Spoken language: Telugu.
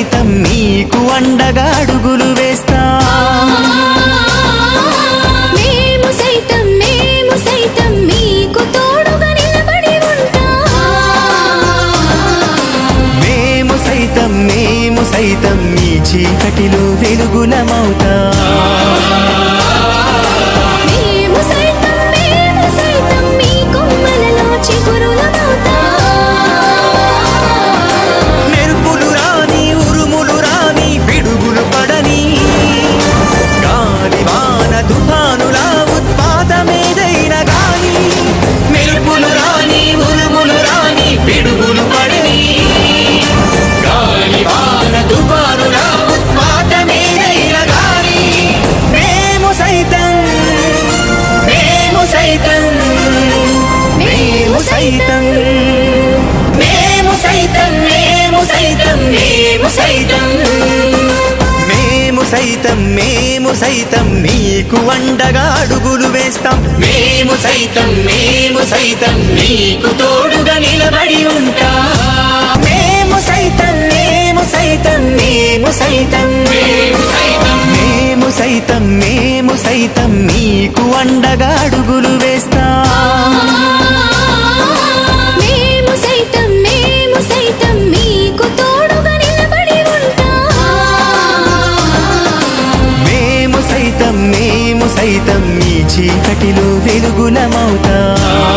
సైతం నీకు అండగా అడుగులు వేస్తాం. మేము సైతం మీకు తోడుగా నిలబడి ఉంటాం. మేము సైతం మీ చీకటిలో వెలుగులమవుతాం. మేము సైతం మీ కొమ్మలలో చిగురులమవుతాం. మెరుపులు రాని ఉరుములు రాని పిడుగులు పడని గాలి వాన తుఫానుల ఉత్పాతమేదైన గాని మెరుపులు రాని ఉరుములు రాని పిడుగులు పడని గాలి వాన తుఫానుల ఉత్పాతమేదైన గాని మేము సైతం మేము సైతం మేము సైతం మేము సైతం మేము సైతం మేము సైతం మేము సైతం మేము సైతం నీకు అండగా అడుగులు వేస్తాం. మేము సైతం నీకు తోడుగా నిలబడి ఉంటాం. మేము సైతం మేము సైతం మేము సైతం నీకు అండగా అడుగులు వేస్తాం. మేము సైతం మీకు తోడుగా నిలబడి ఉంటాం. మేము సైతం మీ చీకటిలో వెలుగులమవుతాం.